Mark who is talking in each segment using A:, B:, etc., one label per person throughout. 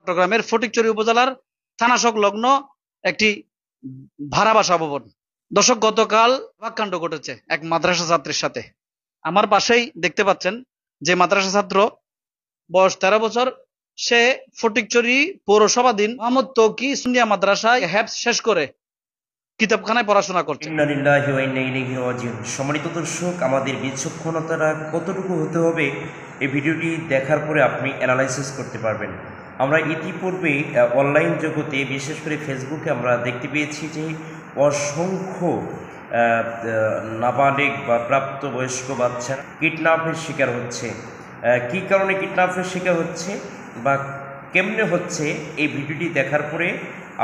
A: চট্টগ্রামের ফটিকছড়ি উপজেলার থানা সংলগ্ন একটি ভাড়া বাসা ভবন। দর্শক, গতকাল কাণ্ড ঘটেছে এক মাদ্রাসা ছাত্রের সাথে। আমার পাশেই দেখতে পাচ্ছেন যে মাদ্রাসা ছাত্র, বয়স 13 বছর। সে ফটিকছড়ি পৌরসভাধীন মোহাম্মদ তৌকি সুন্নিয়া মাদ্রাসায় হ্যাফজ শেষ করে কিতাবখানায় পড়াশোনা করছে।
B: ইন্না লিল্লাহি ওয়া ইন্না ইলাইহি রাজিউন। সম্মানিত দর্শক, আমাদের বিচক্ষণতাটা কতটুকু হতে হবে এই ভিডিওটি দেখার পরে আপনি অ্যানালাইসিস করতে পারবেন। আমরা ইতিপূর্বে অনলাইন জগতে, বিশেষ করে ফেসবুকে আমরা দেখতে পেয়েছি যে অসংখ্য নাবালিগ বা প্রাপ্তবয়স্ক বাচ্চারা কিডন্যাপের শিকার হচ্ছে। কী কারণে কিডন্যাপের শিকার হচ্ছে বা কেমনে হচ্ছে, এই ভিডিওটি দেখার পরে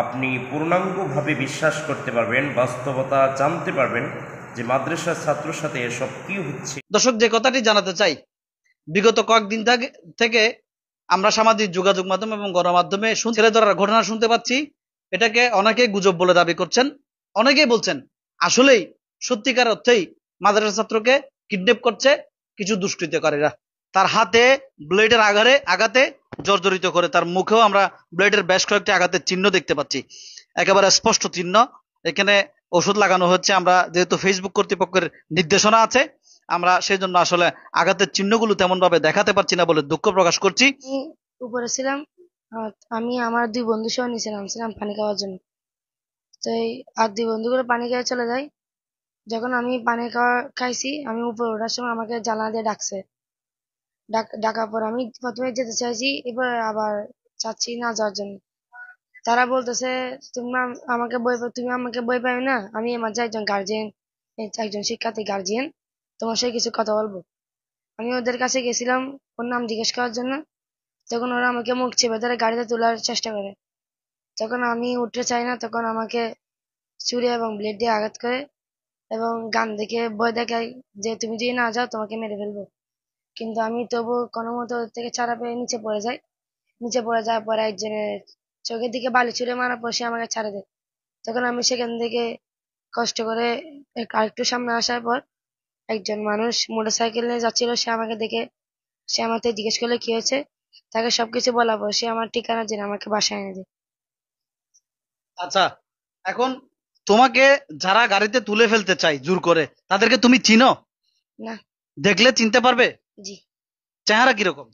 B: আপনি পূর্ণাঙ্গভাবে বিশ্বাস করতে পারবেন, বাস্তবতা জানতে পারবেন যে মাদ্রাসার ছাত্রের সাথে এসব কি হচ্ছে।
A: দর্শক, যে কথাটি জানাতে চাই, বিগত কয়েকদিন থেকে আমরা সামাজিক যোগাযোগ মাধ্যম এবং গণমাধ্যমে ছেলে ধরার ঘটনা শুনতে পাচ্ছি। এটাকে অনেকে গুজব বলে দাবি করছেন, অনেকেই বলছেন আসলেই সত্যিকার অর্থেই মাদ্রাসা ছাত্রকে কিডন্যাপ করছে কিছু দুষ্কৃতকারীরা। তার হাতে ব্লেডের আঘাতে জর্জরিত করে, তার মুখেও আমরা ব্লেডের বেশ কয়েকটি আঘাতের চিহ্ন দেখতে পাচ্ছি, একেবারে স্পষ্ট চিহ্ন। এখানে ওষুধ লাগানো হচ্ছে। আমরা যেহেতু ফেসবুক কর্তৃপক্ষের নির্দেশনা আছে, আমরা সেই জন্য আসলে আঘাতের চিহ্নগুলো তেমন ভাবে দেখাতে পারছি না বলে দুঃখ প্রকাশ করছি।
C: উপরে ছিলাম, আমি আমার দুই বন্ধু সহ নিচে নামছিলাম পানি খাওয়ার জন্য। তো আর দুই বন্ধুগুলো পানি খেয়ে চলে যায়। যখন আমি পানি খাইছি, আমি উপরে ওঠার সময় আমাকে জানালা দিয়ে ডাকছে। ডাকার পর আমি প্রথমে যেতে চাইছি, এবার আবার চাচ্ছি না যাওয়ার জন্য। তারা বলতেছে তুমি আমাকে বই পাবে না, আমি আমার যে একজন গার্জিয়ান, একজন শিক্ষার্থী গার্জিয়ান, তোমার সাথে কিছু কথা বলবো। আমি ওদের কাছে গেছিলাম ওর নাম জিজ্ঞেস করার জন্য। তখন ওরা আমাকে মুখ চেপে ধরে গাড়িতে তোলার চেষ্টা করে। যখন আমি উঠতে চাই না, তখন আমাকে ছুরি এবং ব্লেড দিয়ে আঘাত করে এবং গান দেখে ভয় দেখায় যে তুমি যদি না যাও তোমাকে মেরে ফেলবো। কিন্তু আমি তবু কোনো মতো ওর থেকে ছাড়া পেয়ে নিচে পড়ে যাই। নিচে পড়ে যাওয়ার পরে একজনের চোখের দিকে বালি ছুঁড়ে মারার পর সে আমাকে ছাড়ে দেয়। তখন আমি সেখান থেকে কষ্ট করে আরেকটু সামনে আসার পর একজন মানুষ মোটরসাইকেল নিয়ে যাচ্ছিল, সে আমাকে দেখে সে আমার থেকে জিজ্ঞেস করলে কি হয়েছে। তাকে সবকিছু বলার পর সে আমার ঠিকানা জেনে আমাকে বাসায় এনে দেয়।
A: আচ্ছা, এখন তোমাকে যারা গাড়িতে তুলে ফেলতে চায় জোর করে, তাদেরকে তুমি চিনো?
C: না।
A: দেখলে চিনতে পারবে?
C: জি।
A: চেহারা কিরকম?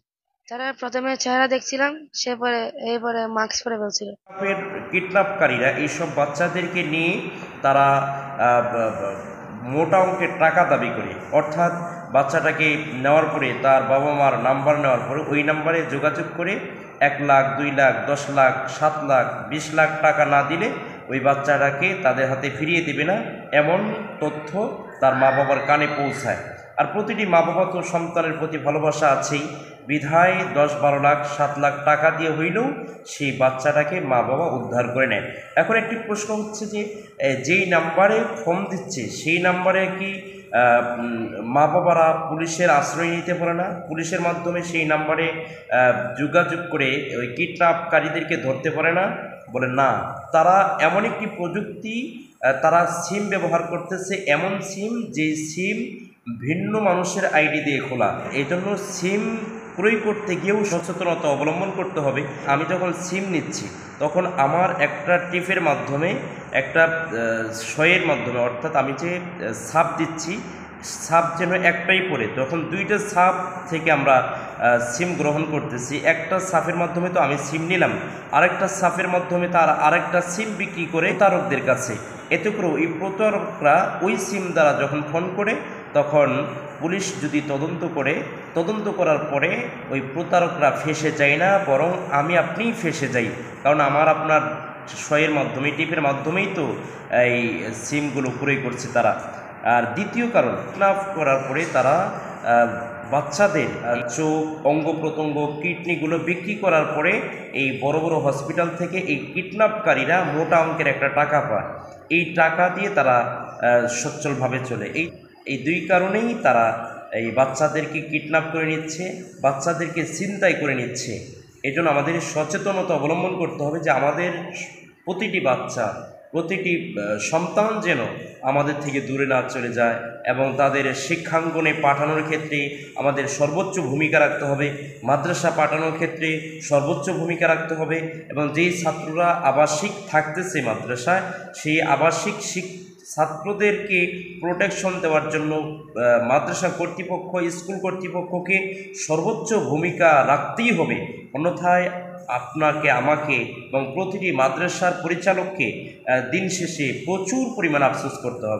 C: তারা প্রথমে চেহারা দেখছিলাম, এরপরে মাস্ক পরে ফেলছিল।
B: কিডন্যাপকারীরা এইসব বাচ্চাদেরকে নিয়ে তারা মোটা অঙ্কের টাকা দাবি করে, অর্থাৎ বাচ্চাটাকে নেওয়ার পরে তার বাবা মার নাম্বার নেওয়ার পরে ওই নাম্বারে যোগাযোগ করে 1 লাখ, 2 লাখ, 10 লাখ, 7 লাখ, 20 লাখ টাকা না দিলে ওই বাচ্চাটাকে তাদের হাতে ফিরিয়ে দেবে না, এমন তথ্য তার মা বাবার কানে পৌঁছায়। আর প্রতিটি মা বাবা তো সন্তানের প্রতি ভালোবাসা আছেই, বিধায় 10-12 লাখ, 7 লাখ টাকা দিয়ে হইলেও সেই বাচ্চাটাকে মা বাবা উদ্ধার করে নেয়। এখন একটি প্রশ্ন হচ্ছে যে যেই নাম্বারে ফোন দিচ্ছে সেই নাম্বারে কি মা বাবারা পুলিশের আশ্রয় নিতে পারে না? পুলিশের মাধ্যমে সেই নাম্বারে যোগাযোগ করে ওই কিডন্যাপকারীদেরকে ধরতে পারে না? বলে না, তারা এমন একটি প্রযুক্তি, তারা সিম ব্যবহার করতেছে, এমন সিম যে সিম ভিন্ন মানুষের আইডি দিয়ে খোলা। এই জন্য সিম ক্রয় করতে গিয়েও সচেতনতা অবলম্বন করতে হবে। আমি যখন সিম নিচ্ছি তখন আমার একটা টিপের মাধ্যমে, একটা সয়ের মাধ্যমে, অর্থাৎ আমি যে ছাপ দিচ্ছি ছাপ যেন একটাই পড়ে, তখন 2টা ছাপ থেকে আমরা সিম গ্রহণ করতেছি। একটা ছাপের মাধ্যমে তো আমি সিম নিলাম, আরেকটা ছাপের মাধ্যমে তার আরেকটা সিম বিক্রি করে প্রতারকদের কাছে। এতে করে ওই প্রতারকরা ওই সিম দ্বারা যখন ফোন করে, তখন পুলিশ যদি তদন্ত করার পরে ওই প্রতারকরা ফেঁসে যায় না, বরং আমি আপনিই ফেঁসে যাই। কারণ আমার আপনার সয়ের মাধ্যমে, টিপের মাধ্যমেই তো এই সিমগুলো ক্রয় করছে তারা। আর দ্বিতীয় কারণ, কিডন্যাপ করার পরে তারা বাচ্চাদের চোখ, অঙ্গ প্রত্যঙ্গ, কিডনিগুলো বিক্রি করার পরে এই বড় বড় হসপিটাল থেকে এই কিডন্যাপকারীরা মোটা অঙ্কের একটা টাকা পায়। এই টাকা দিয়ে তারা সচ্ছলভাবে চলে। এই 2 কারণেই তারা এই বাচ্চাদেরকে কিডন্যাপ করে নিচ্ছে, বাচ্চাদেরকে ছিনতাই করে নিচ্ছে। এই জন্য আমাদের সচেতনতা অবলম্বন করতে হবে যে আমাদের প্রতিটি বাচ্চা প্রতিটি সন্তান যেন আমাদের থেকে দূরে না চলে যায় এবং তাদের শিক্ষাঙ্গনে পাঠানোর ক্ষেত্রে আমাদের সর্বোচ্চ ভূমিকা রাখতে হবে, মাদ্রাসা পাঠানোর ক্ষেত্রে সর্বোচ্চ ভূমিকা রাখতে হবে এবং যেই ছাত্ররা আবাসিক থাকতেছে মাদ্রাসায়, সেই আবাসিক ছাত্রদেরকে প্রোটেকশন দেওয়ার জন্য মাদ্রাসা কর্তৃপক্ষ, স্কুল কর্তৃপক্ষকে সর্বোচ্চ ভূমিকা রাখতেই হবে। অন্যথায় আপনাকে, আমাকে এবং প্রতিটি মাদ্রাসার পরিচালককে দিন শেষে প্রচুর পরিমাণ আফসোস করতে হবে।